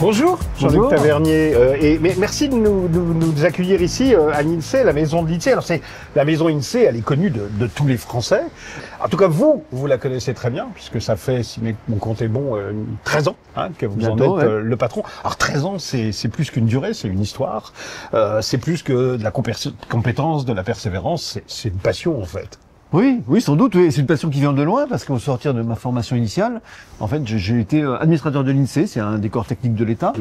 Bonjour, Jean-Luc Bonjour. Tavernier. Merci de nous accueillir ici à l'INSEE, la maison de l'INSEE. Alors, la maison INSEE, elle est connue de tous les Français. En tout cas, vous la connaissez très bien, puisque ça fait, si mon compte est bon, 13 ans que vous Bientôt, en êtes ouais. le patron. Alors, 13 ans, c'est plus qu'une durée, c'est une histoire. C'est plus que de la compétence, de la persévérance. C'est une passion, en fait. Oui, sans doute. Oui. C'est une passion qui vient de loin, parce qu'au sortir de ma formation initiale, en fait, j'ai été administrateur de l'INSEE, c'est un des corps techniques de l'État.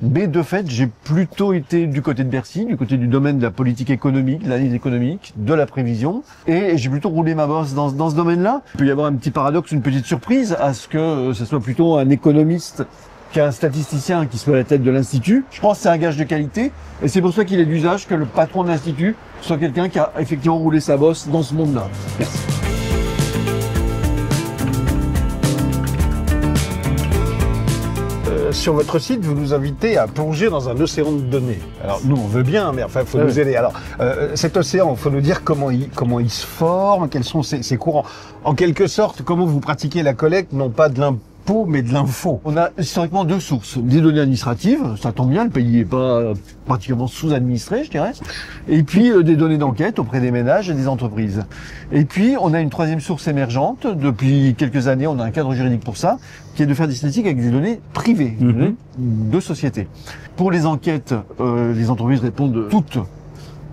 Mais de fait, j'ai plutôt été du côté de Bercy, du côté du domaine de la politique économique, de l'analyse économique, de la prévision. Et j'ai plutôt roulé ma bosse dans ce domaine-là. Il peut y avoir un petit paradoxe, une petite surprise, à ce que ce soit plutôt un économiste qu'un statisticien qui soit à la tête de l'Institut. Je pense que c'est un gage de qualité, et c'est pour ça qu'il est d'usage que le patron de l'Institut soit quelqu'un qui a effectivement roulé sa bosse dans ce monde-là. Merci. Sur votre site, vous nous invitez à plonger dans un océan de données. Alors nous, on veut bien, mais enfin, il faut nous aider. Alors, cet océan, il faut nous dire comment il se forme, quels sont ses courants. En quelque sorte, comment vous pratiquez la collecte, non pas de l'impôt, mais de l'info. On a historiquement deux sources. Des données administratives, ça tombe bien, le pays est pas pratiquement sous-administré, je dirais. Et puis des données d'enquête auprès des ménages et des entreprises. Et puis on a une troisième source émergente. Depuis quelques années, on a un cadre juridique pour ça, qui est de faire des statistiques avec des données privées, de sociétés. Pour les enquêtes, les entreprises répondent toutes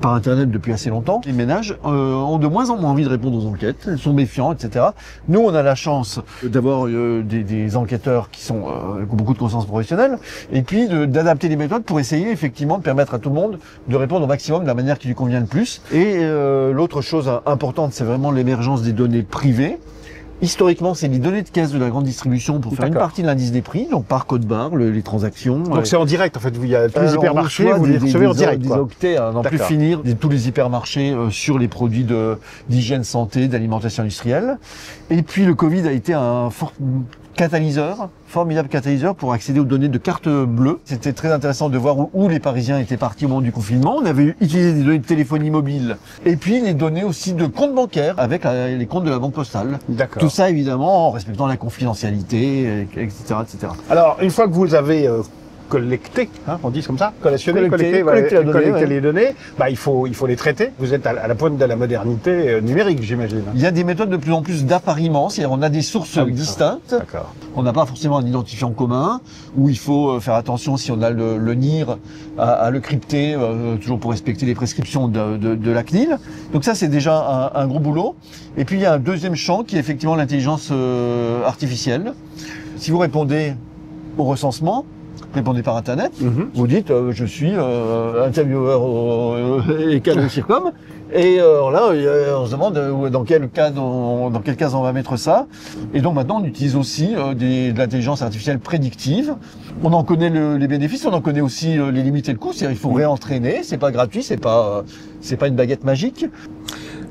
par Internet depuis assez longtemps. Les ménages ont de moins en moins envie de répondre aux enquêtes, ils sont méfiants, etc. Nous, on a la chance d'avoir des enquêteurs qui ont beaucoup de conscience professionnelle, et puis d'adapter les méthodes pour essayer effectivement de permettre à tout le monde de répondre au maximum de la manière qui lui convient le plus. Et l'autre chose importante, c'est vraiment l'émergence des données privées. Historiquement, c'est les données de caisse de la grande distribution pour faire une partie de l'indice des prix, donc par code barre, les transactions. Donc c'est en direct, en fait, il y a tous les hypermarchés, vous les recevez en direct, des quoi. octets, à n'en plus finir, tous les hypermarchés sur les produits d'hygiène santé, d'alimentation industrielle. Et puis le Covid a été un fort catalyseur, formidable catalyseur pour accéder aux données de carte bleue. C'était très intéressant de voir où les Parisiens étaient partis au moment du confinement. On avait utilisé des données de téléphonie mobile et puis les données aussi de comptes bancaires avec les comptes de la Banque Postale. D'accord. Tout ça évidemment en respectant la confidentialité, etc., etc. Alors, une fois que vous avez collecté, on dit comme ça, collectionné, collecter les données, bah, il faut les traiter. Vous êtes à la pointe de la modernité numérique, j'imagine. Il y a des méthodes de plus en plus d'appariement, c'est-à-dire on a des sources distinctes. D'accord. On n'a pas forcément un identifiant commun, où il faut faire attention si on a le NIR à le crypter, toujours pour respecter les prescriptions de la CNIL. Donc ça, c'est déjà un gros boulot. Et puis il y a un deuxième champ qui est effectivement l'intelligence artificielle. Si vous répondez au recensement, répondez par Internet, vous dites je suis intervieweur et cadre Circom, et là on se demande dans quelle case on va mettre ça. Et donc maintenant on utilise aussi de l'intelligence artificielle prédictive. On en connaît les bénéfices, on en connaît aussi les limites et le coût. C'est-à-dire il faut réentraîner, c'est pas gratuit, c'est pas une baguette magique.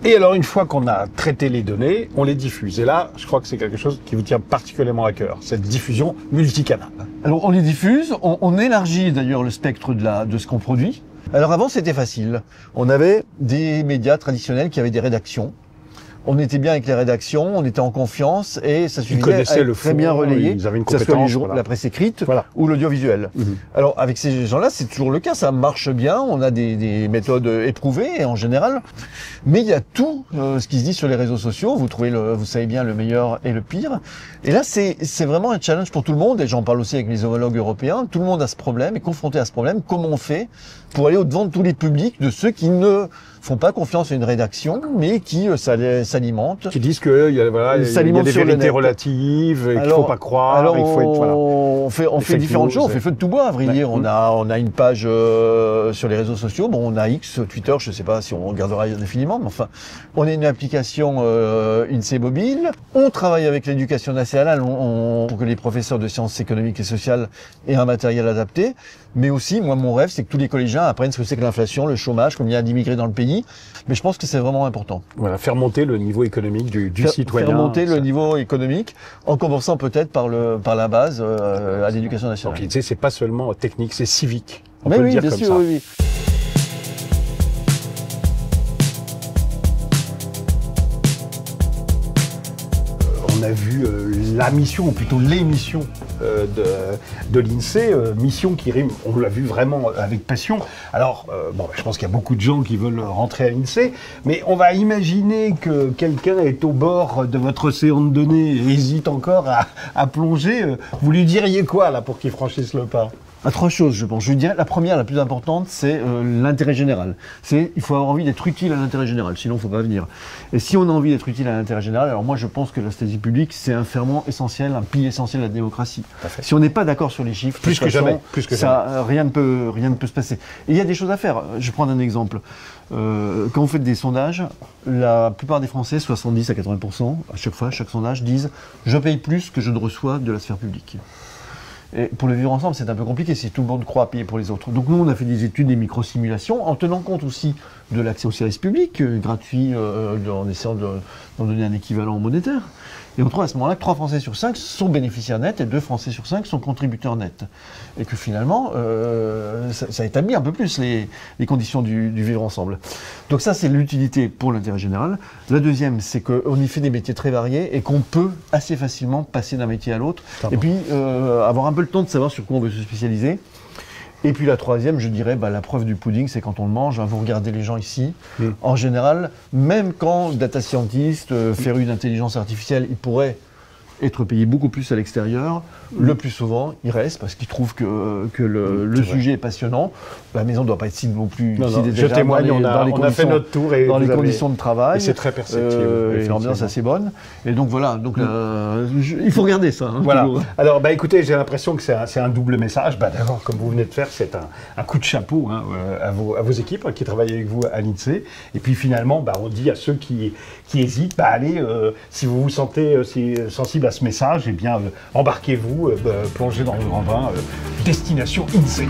Et alors, une fois qu'on a traité les données, on les diffuse. Et là, je crois que c'est quelque chose qui vous tient particulièrement à cœur, cette diffusion multicanale. Alors, on les diffuse, on élargit d'ailleurs le spectre de ce qu'on produit. Alors avant, c'était facile. On avait des médias traditionnels qui avaient des rédactions. On était bien avec les rédactions, on était en confiance et ça suffisait à être très bien relayé, ils avaient une que ce soit compétence, la presse écrite ou l'audiovisuel. Alors avec ces gens-là, c'est toujours le cas, ça marche bien, on a des méthodes éprouvées en général, mais il y a tout ce qui se dit sur les réseaux sociaux, vous savez bien le meilleur et le pire. Et là, c'est vraiment un challenge pour tout le monde, et j'en parle aussi avec les homologues européens, tout le monde a ce problème, est confronté à ce problème, comment on fait pour aller au-devant de tous les publics, de ceux qui ne font pas confiance à une rédaction, mais qui s'alimentent. Qui disent que il y a des vérités relatives, et qu'il faut pas croire. Alors il faut être, on fait différentes choses, on fait feu de tout bois, à vrai dire. On a une page sur les réseaux sociaux, bon, on a X, Twitter, je sais pas si on regardera indéfiniment, mais enfin, on a une application INSEE mobile. On travaille avec l'éducation nationale pour que les professeurs de sciences économiques et sociales aient un matériel adapté. Mais aussi, moi, mon rêve, c'est que tous les collégiens apprennent ce que c'est que l'inflation, le chômage, combien il y a d'immigrés dans le pays. Mais je pense que c'est vraiment important. Voilà, faire monter le niveau économique du citoyen. Faire monter le niveau économique, en commençant peut-être par la base, à l'éducation nationale. Donc, c'est pas seulement technique, c'est civique. On Mais peut oui, le dire bien comme sûr, ça. oui. On a vu la mission, ou plutôt les missions de l'INSEE, mission qui rime, on l'a vu vraiment avec passion. Alors, je pense qu'il y a beaucoup de gens qui veulent rentrer à l'INSEE, mais on va imaginer que quelqu'un est au bord de votre océan de données et hésite encore à plonger. Vous lui diriez quoi, là, pour qu'il franchisse le pas? À trois choses, je pense. Je dirais la première, la plus importante, c'est l'intérêt général. Il faut avoir envie d'être utile à l'intérêt général, sinon il ne faut pas venir. Et si on a envie d'être utile à l'intérêt général, alors moi je pense que la statistique publique, c'est un ferment essentiel, un pilier essentiel de la démocratie. Si on n'est pas d'accord sur les chiffres, plus que jamais, rien ne peut se passer. Et il y a des choses à faire. Je vais prendre un exemple. Quand vous faites des sondages, la plupart des Français, 70 à 80%, à chaque fois, chaque sondage, disent « je paye plus que je ne reçois de la sphère publique ». Et pour le vivre ensemble, c'est un peu compliqué si tout le monde croit payer pour les autres. Donc nous, on a fait des études, des micro-simulations, en tenant compte aussi de l'accès aux services publics, gratuit, en essayant d'en donner un équivalent monétaire. Et on trouve à ce moment-là que 3 Français sur 5 sont bénéficiaires nets et 2 Français sur 5 sont contributeurs nets. Et que finalement, ça établit un peu plus les conditions du vivre ensemble. Donc ça, c'est l'utilité pour l'intérêt général. La deuxième, c'est qu'on y fait des métiers très variés et qu'on peut assez facilement passer d'un métier à l'autre. Et puis, avoir un peu le temps de savoir sur quoi on veut se spécialiser. Et puis la troisième, je dirais, la preuve du pudding, c'est quand on le mange. Vous regardez les gens ici. En général, même quand data scientist, féru d'intelligence artificielle, il pourrait être payé beaucoup plus à l'extérieur. Le plus souvent, il reste parce qu'il trouve que le sujet est passionnant. La maison ne doit pas être si non plus je témoigne, on a fait notre tour et dans les conditions de travail. Et c'est très perceptible. Et l'ambiance assez bonne. Et donc voilà, il faut regarder ça. Voilà. Alors écoutez, j'ai l'impression que c'est un double message. D'abord, comme vous venez de faire, c'est un coup de chapeau à vos équipes qui travaillent avec vous à l'INSEE. Et puis finalement, on dit à ceux qui hésitent, allez, si vous vous sentez sensible à ce message, embarquez-vous, plongez dans le grand bain, destination INSEE.